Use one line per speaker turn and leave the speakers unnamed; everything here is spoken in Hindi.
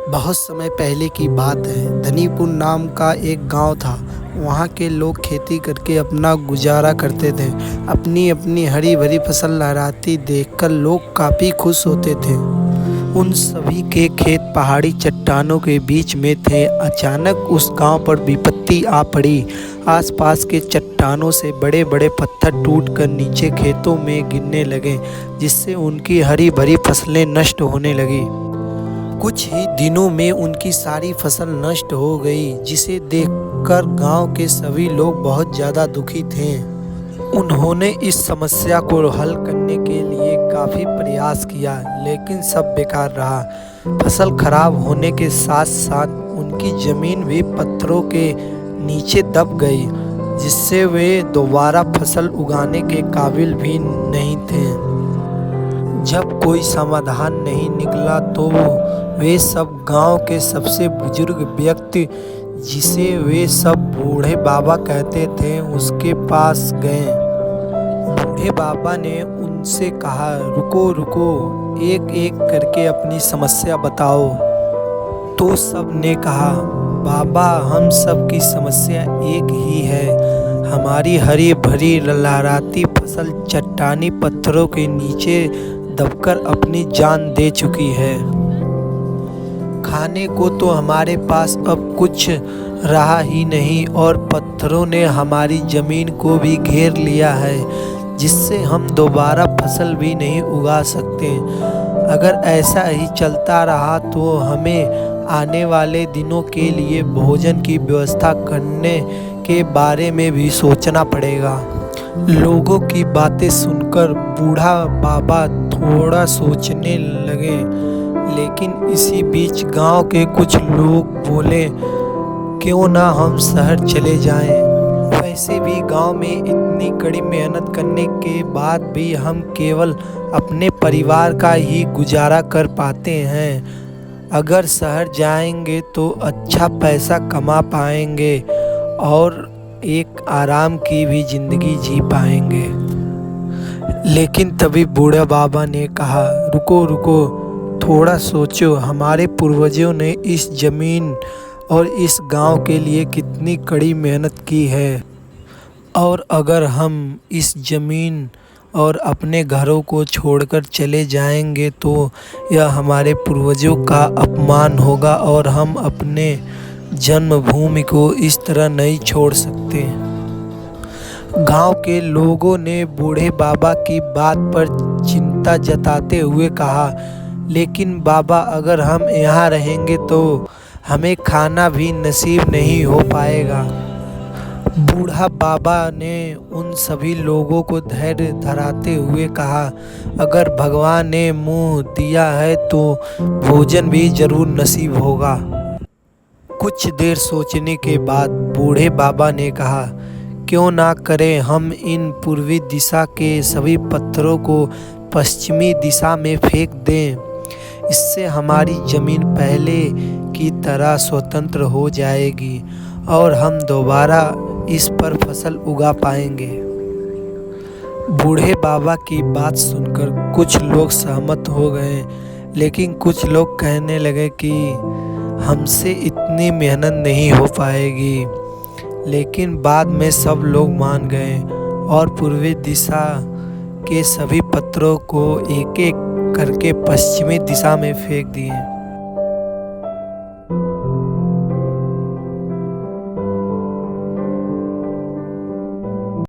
बहुत समय पहले की बात है। धनीपुर नाम का एक गांव था। वहाँ के लोग खेती करके अपना गुजारा करते थे। अपनी अपनी हरी भरी फसल लहराती देखकर लोग काफ़ी खुश होते थे। उन सभी के खेत पहाड़ी चट्टानों के बीच में थे। अचानक उस गांव पर विपत्ति आ पड़ी। आसपास के चट्टानों से बड़े बड़े पत्थर टूटकर नीचे खेतों में गिरने लगे, जिससे उनकी हरी भरी फसलें नष्ट होने लगी। कुछ ही दिनों में उनकी सारी फसल नष्ट हो गई, जिसे देखकर गांव के सभी लोग बहुत ज़्यादा दुखी थे। उन्होंने इस समस्या को हल करने के लिए काफ़ी प्रयास किया, लेकिन सब बेकार रहा। फसल खराब होने के साथ साथ उनकी ज़मीन भी पत्थरों के नीचे दब गई, जिससे वे दोबारा फसल उगाने के काबिल भी नहीं थे। जब कोई समाधान नहीं निकला तो वे सब गांव के सबसे बुजुर्ग व्यक्ति, जिसे वे सब बूढ़े बाबा कहते थे, उसके पास गए। बूढ़े बाबा ने उनसे कहा, रुको रुको, एक एक करके अपनी समस्या बताओ। तो सब ने कहा, बाबा, हम सब की समस्या एक ही है। हमारी हरी भरी लहराती फसल चट्टानी पत्थरों के नीचे दबकर अपनी जान दे चुकी है। खाने को तो हमारे पास अब कुछ रहा ही नहीं, और पत्थरों ने हमारी ज़मीन को भी घेर लिया है, जिससे हम दोबारा फसल भी नहीं उगा सकते। अगर ऐसा ही चलता रहा तो हमें आने वाले दिनों के लिए भोजन की व्यवस्था करने के बारे में भी सोचना पड़ेगा। लोगों की बातें सुनकर बूढ़ा बाबा थोड़ा सोचने लगे, लेकिन इसी बीच गांव के कुछ लोग बोले, क्यों ना हम शहर चले जाएं। वैसे भी गांव में इतनी कड़ी मेहनत करने के बाद भी हम केवल अपने परिवार का ही गुजारा कर पाते हैं। अगर शहर जाएंगे तो अच्छा पैसा कमा पाएंगे और एक आराम की भी ज़िंदगी जी पाएंगे। लेकिन तभी बूढ़े बाबा ने कहा, रुको रुको, थोड़ा सोचो। हमारे पूर्वजों ने इस ज़मीन और इस गांव के लिए कितनी कड़ी मेहनत की है, और अगर हम इस ज़मीन और अपने घरों को छोड़कर चले जाएंगे तो यह हमारे पूर्वजों का अपमान होगा, और हम अपने जन्मभूमि को इस तरह नहीं छोड़ सकते। गांव के लोगों ने बूढ़े बाबा की बात पर चिंता जताते हुए कहा, लेकिन बाबा, अगर हम यहाँ रहेंगे तो हमें खाना भी नसीब नहीं हो पाएगा। बूढ़ा बाबा ने उन सभी लोगों को धैर्य धराते हुए कहा, अगर भगवान ने मुँह दिया है तो भोजन भी जरूर नसीब होगा। कुछ देर सोचने के बाद बूढ़े बाबा ने कहा, क्यों ना करें हम इन पूर्वी दिशा के सभी पत्थरों को पश्चिमी दिशा में फेंक दें। इससे हमारी ज़मीन पहले की तरह स्वतंत्र हो जाएगी और हम दोबारा इस पर फसल उगा पाएंगे। बूढ़े बाबा की बात सुनकर कुछ लोग सहमत हो गए, लेकिन कुछ लोग कहने लगे कि हमसे इतनी मेहनत नहीं हो पाएगी। लेकिन बाद में सब लोग मान गए और पूर्वी दिशा के सभी पत्थरों को एक एक करके पश्चिमी दिशा में फेंक दिए।